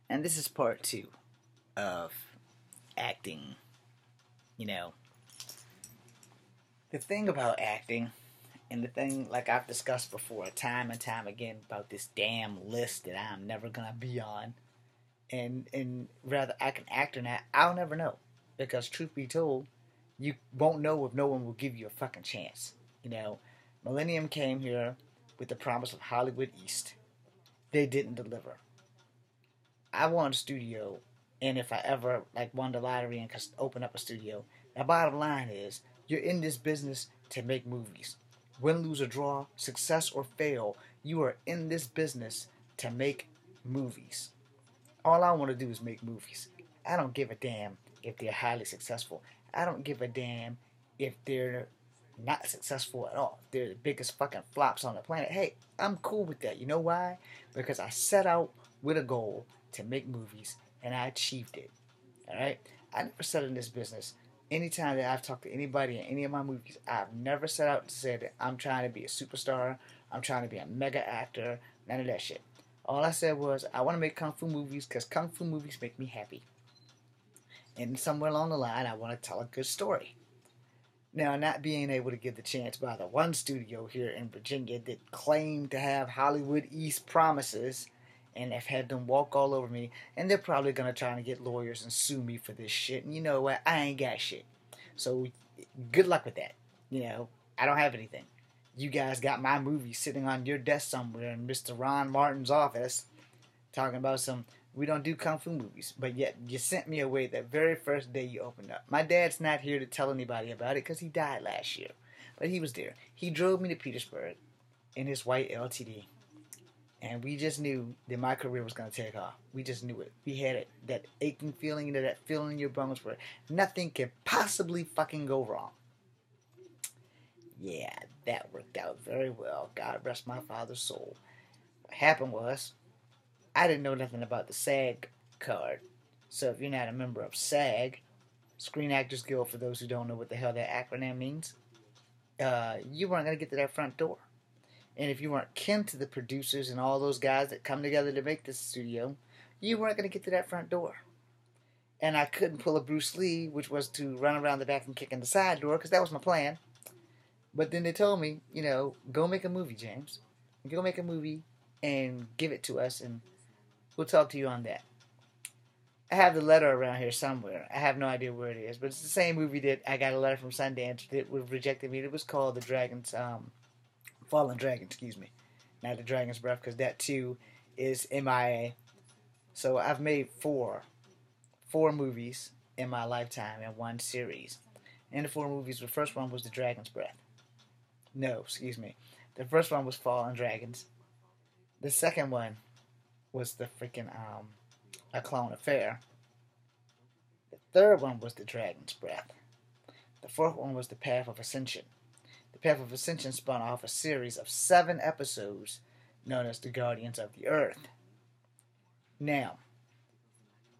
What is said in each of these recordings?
And this is part two of acting. You know, the thing about acting, and the thing, like I've discussed before, time and time again, about this damn list that I'm never gonna be on, and rather I can act or not, I'll never know, because truth be told, you won't know if no one will give you a fucking chance. You know, Millennium came here with the promise of Hollywood East. They didn't deliver. I want a studio, and if I ever like won the lottery and could open up a studio, the bottom line is you're in this business to make movies. Win, lose, or draw, success or fail, you are in this business to make movies. All I want to do is make movies. I don't give a damn if they're highly successful. I don't give a damn if they're not successful at all. They're the biggest fucking flops on the planet. Hey, I'm cool with that. You know why? Because I set out with a goal to make movies and I achieved it. Alright? I never set in this business. Anytime that I've talked to anybody in any of my movies, I've never set out to say that I'm trying to be a superstar, I'm trying to be a mega actor, none of that shit. All I said was, I want to make kung fu movies because kung fu movies make me happy. And somewhere along the line, I want to tell a good story. Now, not being able to get the chance by the one studio here in Virginia that claimed to have Hollywood East promises and have had them walk all over me, and they're probably going to try to get lawyers and sue me for this shit. And you know what? I ain't got shit. So, good luck with that. You know, I don't have anything. You guys got my movie sitting on your desk somewhere in Mr. Ron Martin's office talking about some, we don't do kung fu movies, but yet you sent me away that very first day you opened up. My dad's not here to tell anybody about it because he died last year, but he was there. He drove me to Petersburg in his white LTD, and we just knew that my career was going to take off. We just knew it. We had it, that aching feeling, that feeling in your bones where nothing could possibly fucking go wrong. Yeah, that worked out very well. God rest my father's soul. What happened was, I didn't know nothing about the SAG card. So if you're not a member of SAG, Screen Actors Guild, for those who don't know what the hell that acronym means, you weren't going to get to that front door. And if you weren't kin to the producers and all those guys that come together to make this studio, you weren't going to get to that front door. And I couldn't pull a Bruce Lee, which was to run around the back and kick in the side door, because that was my plan. But then they told me, you know, go make a movie, James. Go make a movie and give it to us, and we'll talk to you on that. I have the letter around here somewhere. I have no idea where it is, but it's the same movie that I got a letter from Sundance that would have rejected me. It was called The Dragon's, Fallen Dragon, excuse me. Not The Dragon's Breath, because that too is MIA. So I've made four movies in my lifetime in one series. And the four movies, the first one was The Dragon's Breath. No, excuse me. The first one was Fallen Dragons. The second one was the freaking A Clone Affair. The third one was The Dragon's Breath. The fourth one was The Path of Ascension. The Path of Ascension spun off a series of 7 episodes known as The Guardians of the Earth. Now,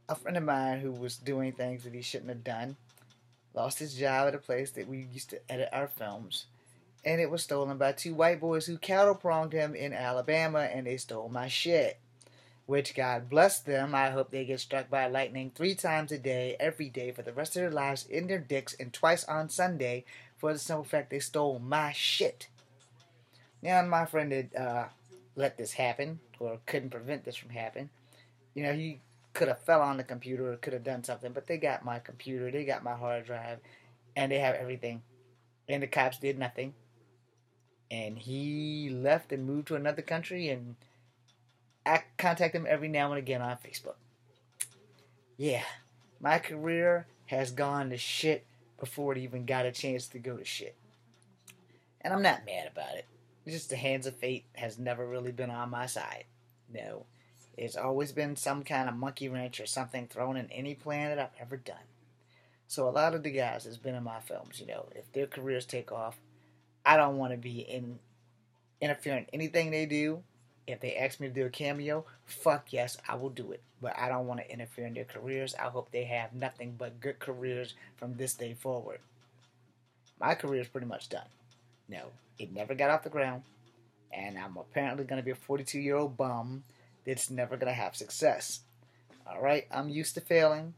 a friend of mine who was doing things that he shouldn't have done lost his job at a place that we used to edit our films, and it was stolen by 2 white boys who cattle-pronged him in Alabama, and they stole my shit. Which, God bless them, I hope they get struck by lightning 3 times a day, every day, for the rest of their lives, in their dicks, and twice on Sunday, for the simple fact they stole my shit. Now, my friend had let this happen, or couldn't prevent this from happening. You know, he could have fell on the computer, or could have done something, but they got my computer, they got my hard drive, and they have everything. And the cops did nothing. And he left and moved to another country, and I contact him every now and again on Facebook. Yeah, my career has gone to shit before it even got a chance to go to shit. And I'm not mad about it. It's just the hands of fate has never really been on my side. No, it's always been some kind of monkey wrench or something thrown in any plan that I've ever done. So a lot of the guys that's been in my films, you know, if their careers take off, I don't want to be interfering in anything they do. If they ask me to do a cameo, fuck yes, I will do it. But I don't want to interfere in their careers. I hope they have nothing but good careers from this day forward. My career is pretty much done. No, it never got off the ground. And I'm apparently going to be a 42-year-old bum that's never going to have success. Alright, I'm used to failing.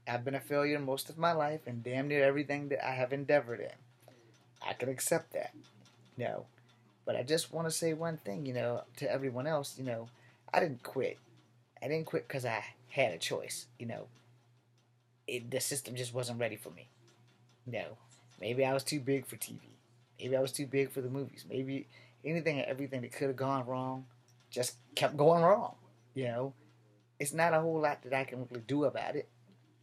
I've been a failure most of my life and damn near everything that I have endeavored in. I can accept that. No. But I just want to say one thing, to everyone else, I didn't quit. I didn't quit because I had a choice. The system just wasn't ready for me. No. Maybe I was too big for TV. Maybe I was too big for the movies. Maybe anything and everything that could have gone wrong just kept going wrong. You know, it's not a whole lot that I can really do about it.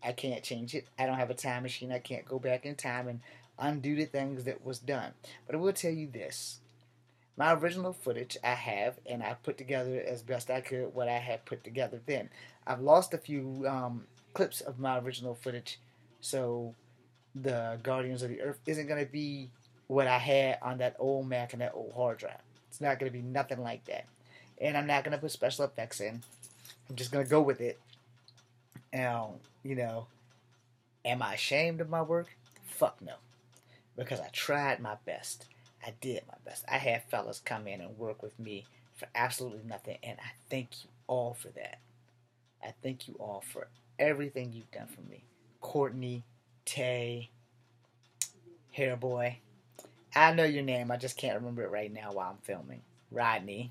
I can't change it. I don't have a time machine. I can't go back in time and undo the things that was done. But I will tell you this. My original footage I have, and I put together as best I could what I had put together then. I've lost a few clips of my original footage, so the Guardians of the Earth isn't going to be what I had on that old Mac and that old hard drive. It's not going to be nothing like that. And I'm not going to put special effects in. I'm just going to go with it. And, am I ashamed of my work? Fuck no. Because I tried my best. I did my best. I had fellas come in and work with me for absolutely nothing, and I thank you all for that. I thank you all for everything you've done for me. Courtney, Tay, Hairboy. I know your name. I just can't remember it right now while I'm filming. Rodney.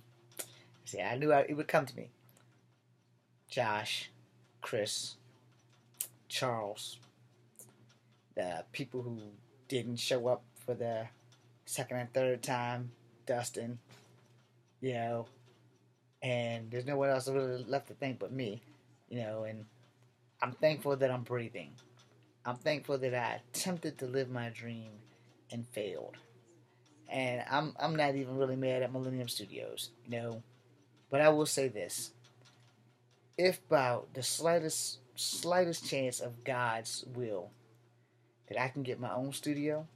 See, I knew it would come to me. Josh, Chris, Charles. The people who didn't show up for the second and third time. Dustin. And there's no one else really left to thank but me. And I'm thankful that I'm breathing. I'm thankful that I attempted to live my dream and failed. And I'm not even really mad at Millennium Studios, But I will say this. If about the slightest chance of God's will that I can get my own studio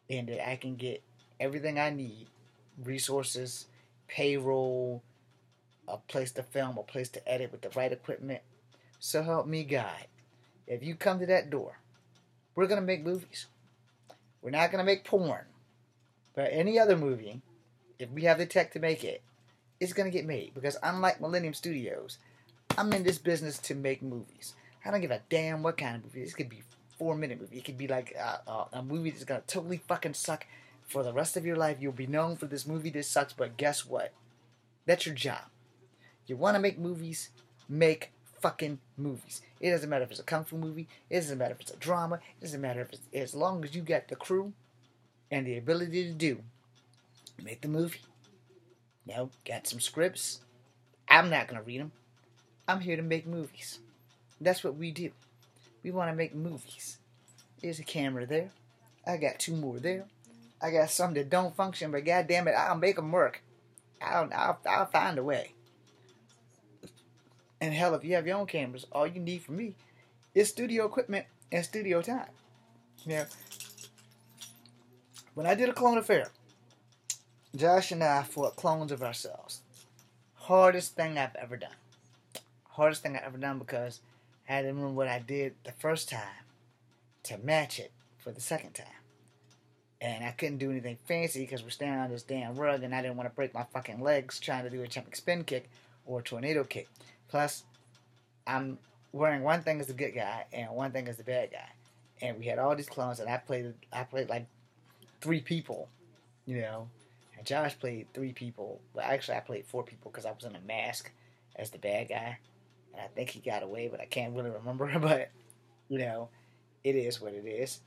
and that I can get everything I need, resources, payroll, a place to film, a place to edit with the right equipment, so help me God. If you come to that door, we're going to make movies. We're not going to make porn. But any other movie, if we have the tech to make it, it's going to get made. Because unlike Millennium Studios, I'm in this business to make movies. I don't give a damn what kind of movie. This could be a 4-minute movie. It could be like a movie that's going to totally fucking suck for the rest of your life. You'll be known for this movie that sucks, but guess what? That's your job. You want to make movies? Make fucking movies. It doesn't matter if it's a kung fu movie. It doesn't matter if it's a drama. It doesn't matter if it's, as long as you got the crew and the ability to do, make the movie. Got some scripts. I'm not going to read them. I'm here to make movies. That's what we do. We want to make movies. There's a camera there. I got 2 more there. I got some that don't function, but goddamn it, I'll make them work. I'll find a way. And hell, if you have your own cameras, all you need from me is studio equipment and studio time. When I did a clone affair, Josh and I fought clones of ourselves. Hardest thing I've ever done. Hardest thing I've ever done because I had to remember what I did the first time to match it for the second time. And I couldn't do anything fancy because we're standing on this damn rug and I didn't want to break my fucking legs trying to do a jumping spin kick or a tornado kick. Plus, I'm wearing one thing as the good guy and one thing as the bad guy. And we had all these clones and I played like 3 people, And Josh played 3 people. Well, actually, I played 4 people because I was in a mask as the bad guy. And I think he got away, but I can't really remember. But, it is what it is.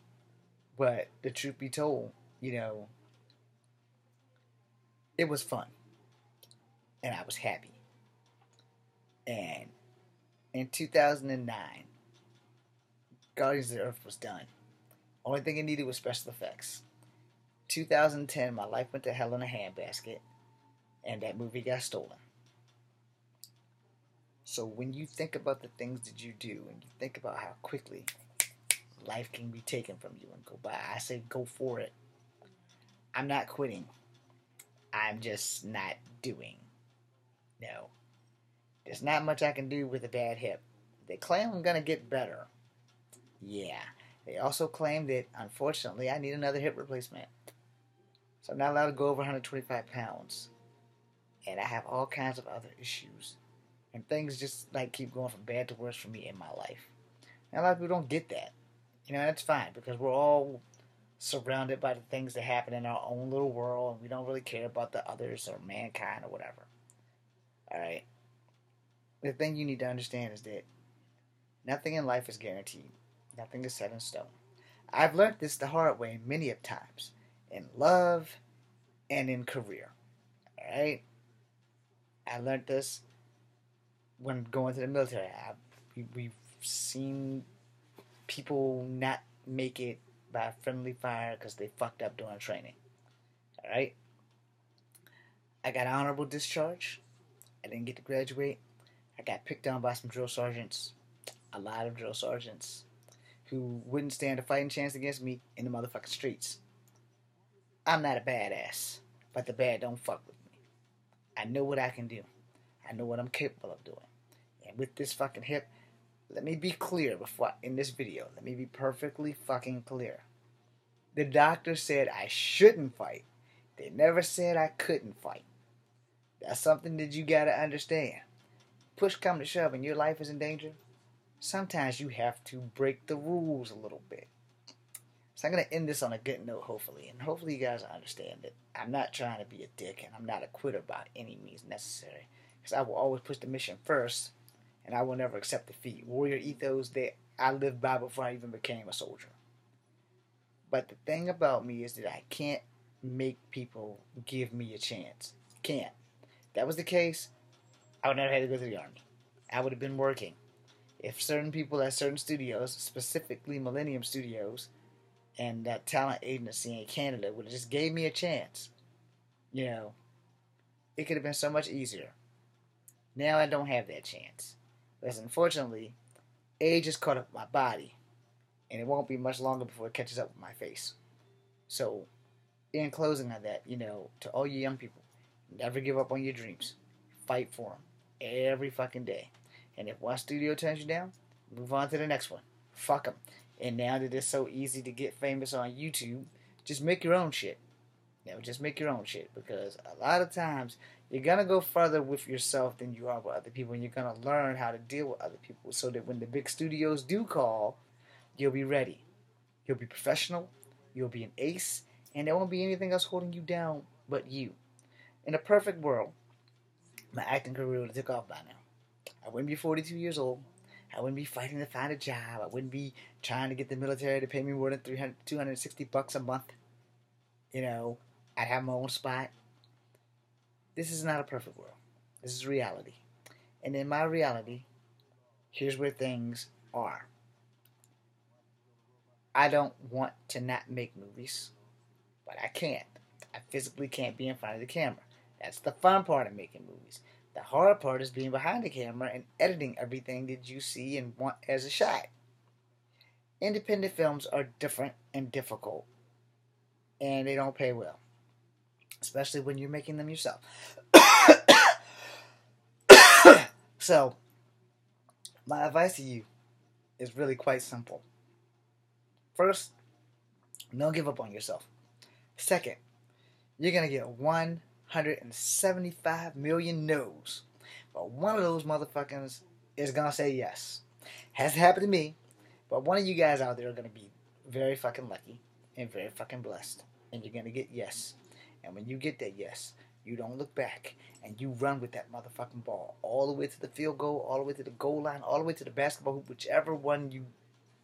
But the truth be told, it was fun. And I was happy. And in 2009, Guardians of the Earth was done. Only thing it needed was special effects. 2010, my life went to hell in a handbasket, and that movie got stolen. So when you think about the things that you do, and you think about how quickly life can be taken from you and go by, I say go for it. I'm not quitting. I'm just not doing. No. There's not much I can do with a bad hip. They claim I'm going to get better. Yeah. They also claim that, unfortunately, I need another hip replacement. So I'm not allowed to go over 125 pounds. And I have all kinds of other issues And things just like keep going from bad to worse for me in my life. And a lot of people don't get that. That's fine because we're all surrounded by the things that happen in our own little world, and we don't really care about the others or mankind or whatever. Alright? The thing you need to understand is that nothing in life is guaranteed. Nothing is set in stone. I've learned this the hard way many of times. In love and in career. Alright? I learned this when going to the military. We've seen people not make it by friendly fire because they fucked up during training. Alright? I got honorable discharge. I didn't get to graduate. I got picked on by some drill sergeants. A lot of drill sergeants who wouldn't stand a fighting chance against me in the motherfucking streets. I'm not a badass, but the bad don't fuck with me. I know what I can do. I know what I'm capable of doing. And with this fucking hip, let me be clear in this video. Let me be perfectly fucking clear. The doctor said I shouldn't fight. They never said I couldn't fight. That's something that you gotta understand. Push come to shove and your life is in danger, sometimes you have to break the rules a little bit. So I'm going to end this on a good note, hopefully. And hopefully you guys understand that I'm not trying to be a dick and I'm not a quitter by any means necessary. Because I will always push the mission first and I will never accept defeat. Warrior ethos that I lived by before I even became a soldier. But the thing about me is that I can't make people give me a chance. Can't. If that was the case, I would never have to go to the army. I would have been working. If certain people at certain studios, specifically Millennium Studios, and that talent agency in Canada would have just gave me a chance, it could have been so much easier. Now I don't have that chance. Because unfortunately, age has caught up with my body, and it won't be much longer before it catches up with my face. So, in closing on that, to all you young people, never give up on your dreams. Fight for them every fucking day. And if one studio turns you down, move on to the next one. Fuck them. And now that it's so easy to get famous on YouTube, just make your own shit. Just make your own shit. Because a lot of times, you're going to go further with yourself than you are with other people. And you're going to learn how to deal with other people. So that when the big studios do call, you'll be ready. You'll be professional. You'll be an ace. And there won't be anything else holding you down but you. In a perfect world, my acting career would have took off by now. I wouldn't be 42 years old. I wouldn't be fighting to find a job. I wouldn't be trying to get the military to pay me more than $260 a month. I'd have my own spot. This is not a perfect world. This is reality. And in my reality, here's where things are. I don't want to not make movies, but I can't. I physically can't be in front of the camera. That's the fun part of making movies. The hard part is being behind the camera and editing everything that you see and want as a shot. Independent films are different and difficult. And they don't pay well. Especially when you're making them yourself. So, my advice to you is really quite simple. First, don't give up on yourself. Second, you're going to get 175 million no's. But one of those motherfuckers is going to say yes. Hasn't happened to me, but one of you guys out there are going to be very fucking lucky and very fucking blessed. And you're going to get yes. And when you get that yes, you don't look back and you run with that motherfucking ball all the way to the field goal, all the way to the goal line, all the way to the basketball hoop, whichever one you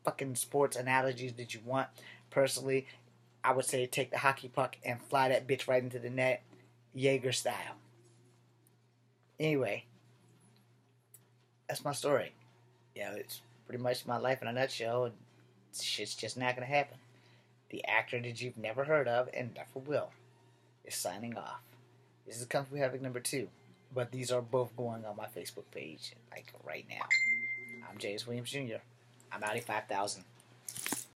fucking sports analogies that you want. Personally, I would say take the hockey puck and fly that bitch right into the net, Jaeger style. Anyway, that's my story. It's pretty much my life in a nutshell. And shit's just not gonna happen. The actor that you've never heard of and never will is signing off. This is Kung Fu Havoc number 2, but these are both going on my Facebook page, like right now. I'm James Williams Jr. I'm out 5,000.